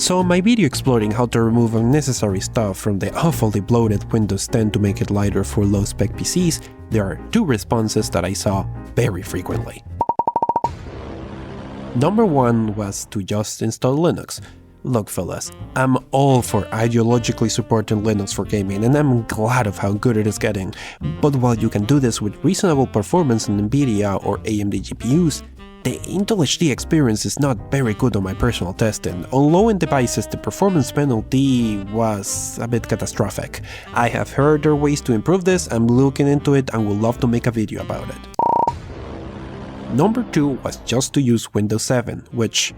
So my video exploring how to remove unnecessary stuff from the awfully bloated Windows 10 to make it lighter for low-spec PCs, there are two responses that I saw very frequently. Number one was to just install Linux. Look fellas, I'm all for ideologically supporting Linux for gaming, and I'm glad of how good it is getting, but while you can do this with reasonable performance on Nvidia or AMD GPUs, the Intel HD experience is not very good on my personal testing. On low-end devices, the performance penalty was a bit catastrophic. I have heard there are ways to improve this, I'm looking into it and would love to make a video about it. Number two was just to use Windows 7, which,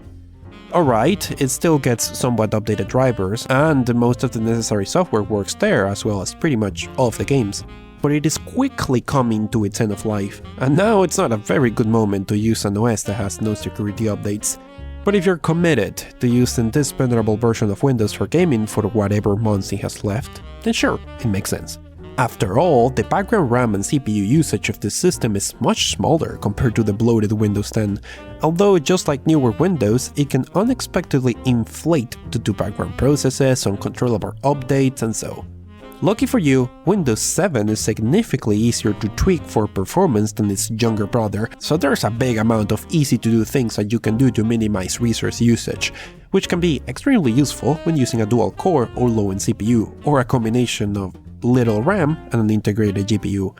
alright, it still gets somewhat updated drivers, and most of the necessary software works there, as well as pretty much all of the games. But it is quickly coming to its end of life, and now it's not a very good moment to use an OS that has no security updates. But if you're committed to using this venerable version of Windows for gaming for whatever months it has left, then sure, it makes sense. After all, the background RAM and CPU usage of this system is much smaller compared to the bloated Windows 10, although just like newer Windows, it can unexpectedly inflate due to background processes, uncontrollable updates, and so. Lucky for you, Windows 7 is significantly easier to tweak for performance than its younger brother, so there's a big amount of easy-to-do things that you can do to minimize resource usage, which can be extremely useful when using a dual-core or low-end CPU, or a combination of little RAM and an integrated GPU.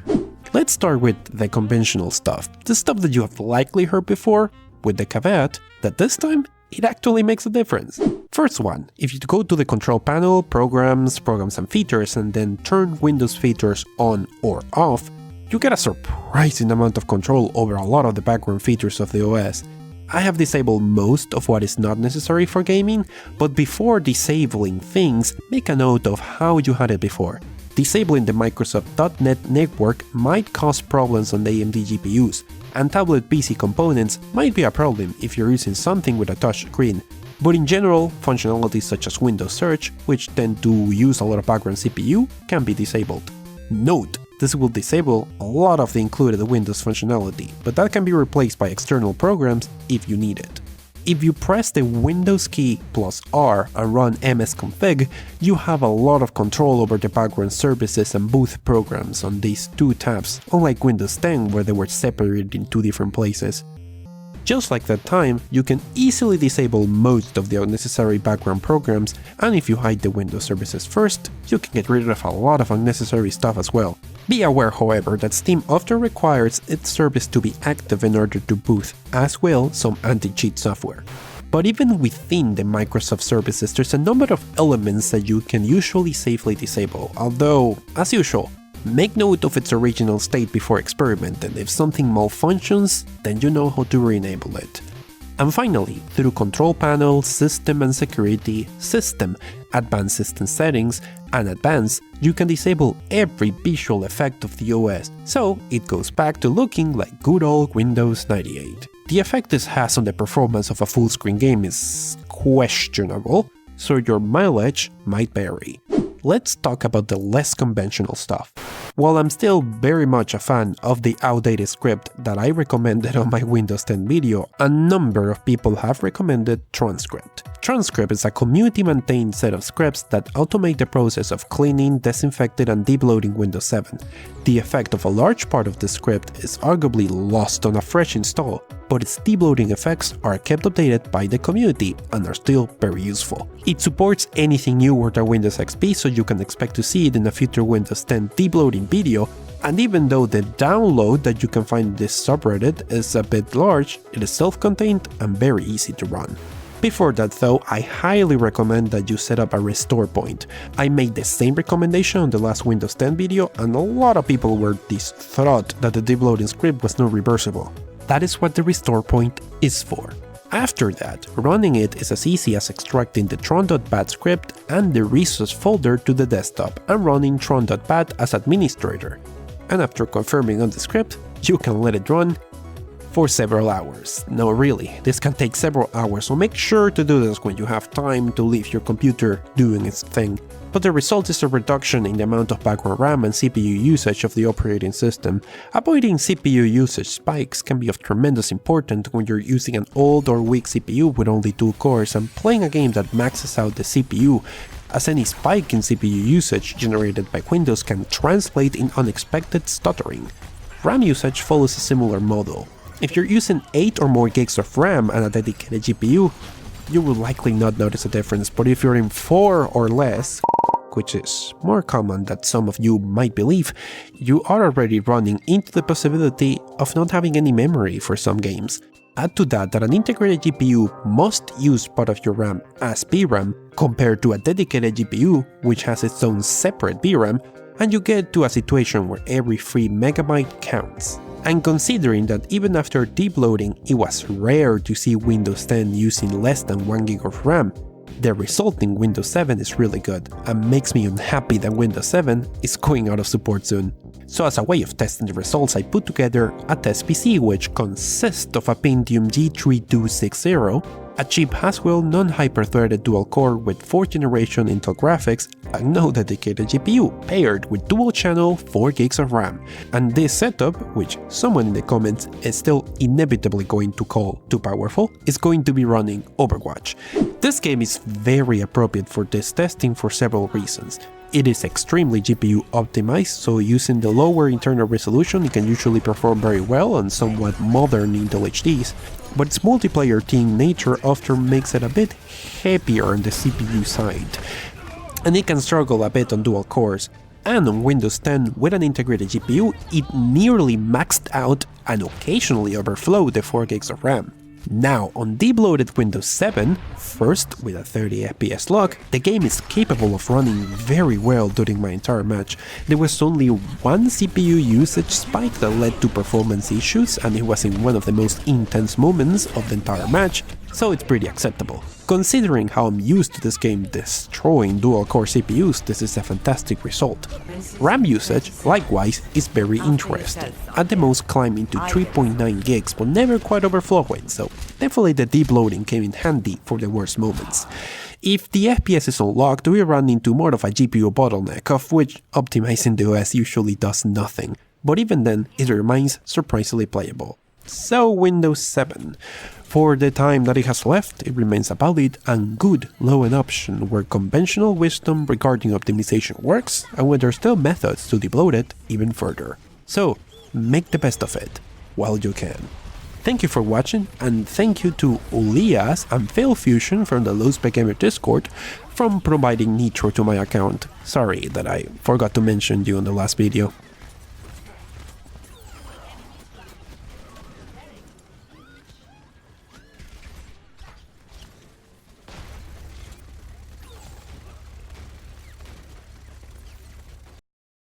Let's start with the conventional stuff, the stuff that you have likely heard before, with the caveat that this time, it actually makes a difference. First one, if you go to the control panel, programs and features, and then turn Windows features on or off, you get a surprising amount of control over a lot of the background features of the OS. I have disabled most of what is not necessary for gaming, but before disabling things, make a note of how you had it before. Disabling the Microsoft .NET network might cause problems on the AMD GPUs, and tablet PC components might be a problem if you're using something with a touch screen. But in general, functionalities such as Windows Search, which tend to use a lot of background CPU, can be disabled. Note, this will disable a lot of the included Windows functionality, but that can be replaced by external programs if you need it. If you press the Windows key plus R and run msconfig, you have a lot of control over the background services and boot programs on these two tabs, unlike Windows 10 where they were separated in two different places. Just like that time, you can easily disable most of the unnecessary background programs, and if you hide the Windows services first, you can get rid of a lot of unnecessary stuff as well. Be aware, however, that Steam often requires its service to be active in order to boot, as will some anti-cheat software. But even within the Microsoft services, there's a number of elements that you can usually safely disable, although, as usual, make note of its original state before experimenting. If something malfunctions, then you know how to re-enable it. And finally, through Control Panel, System and Security, System, Advanced System Settings, and Advanced, you can disable every visual effect of the OS, so it goes back to looking like good old Windows 98. The effect this has on the performance of a full-screen game is questionable, so your mileage might vary. Let's talk about the less conventional stuff. While I'm still very much a fan of the outdated script that I recommended on my Windows 10 video, a number of people have recommended Transcript. Transcript is a community-maintained set of scripts that automate the process of cleaning, disinfecting, and debloating Windows 7. The effect of a large part of the script is arguably lost on a fresh install, but its debloating effects are kept updated by the community and are still very useful. It supports anything newer than Windows XP, so you can expect to see it in a future Windows 10 debloating video, and even though the download that you can find in this subreddit is a bit large, it is self-contained and very easy to run. Before that though, I highly recommend that you set up a restore point. I made the same recommendation on the last Windows 10 video, and a lot of people were distraught that the debloating script was not reversible. That is what the restore point is for. After that, running it is as easy as extracting the tron.bat script and the resource folder to the desktop and running tron.bat as administrator. And after confirming on the script, you can let it run for several hours. No, really, this can take several hours, so make sure to do this when you have time to leave your computer doing its thing. But the result is a reduction in the amount of background RAM and CPU usage of the operating system. Avoiding CPU usage spikes can be of tremendous importance when you're using an old or weak CPU with only 2 cores and playing a game that maxes out the CPU, as any spike in CPU usage generated by Windows can translate in unexpected stuttering. RAM usage follows a similar model. If you're using 8 or more gigs of RAM and a dedicated GPU, you will likely not notice a difference, but if you're in 4 or less, which is more common than some of you might believe, you are already running into the possibility of not having any memory for some games. Add to that an integrated GPU must use part of your RAM as VRAM compared to a dedicated GPU which has its own separate VRAM, and you get to a situation where every free megabyte counts. And considering that even after deep loading it was rare to see Windows 10 using less than 1 gig of RAM, the resulting Windows 7 is really good, and makes me unhappy that Windows 7 is going out of support soon. So as a way of testing the results, I put together a test PC which consists of a Pentium G3260, a cheap Haswell non-hyper-threaded dual-core with 4th generation Intel graphics and no dedicated GPU, paired with dual-channel 4 gigs of RAM. And this setup, which someone in the comments is still inevitably going to call too powerful, is going to be running Overwatch. This game is very appropriate for this testing for several reasons. It is extremely GPU optimized, so using the lower internal resolution it can usually perform very well on somewhat modern Intel HDs, but its multiplayer team nature often makes it a bit heavier on the CPU side, and it can struggle a bit on dual cores. And on Windows 10 with an integrated GPU, it nearly maxed out and occasionally overflowed the 4 gigs of RAM. Now, on deep-loaded Windows 7, first with a 30 FPS lock, the game is capable of running very well during my entire match. There was only one CPU usage spike that led to performance issues, and it was in one of the most intense moments of the entire match, so it's pretty acceptable. Considering how I'm used to this game destroying dual-core CPUs, this is a fantastic result. RAM usage, likewise, is very interesting, at the most climbing to 3.9 gigs but never quite overflowing, so definitely the deep loading came in handy for the worst moments. If the FPS is unlocked, we run into more of a GPU bottleneck, of which optimizing the OS usually does nothing, but even then it remains surprisingly playable. So Windows 7. For the time that it has left, it remains a valid and good low-end option where conventional wisdom regarding optimization works, and where there are still methods to debloat it even further. So, make the best of it, while you can. Thank you for watching, and thank you to Ulias and FailFusion from the Lowspec Gamer Discord for providing Nitro to my account. Sorry that I forgot to mention you in the last video.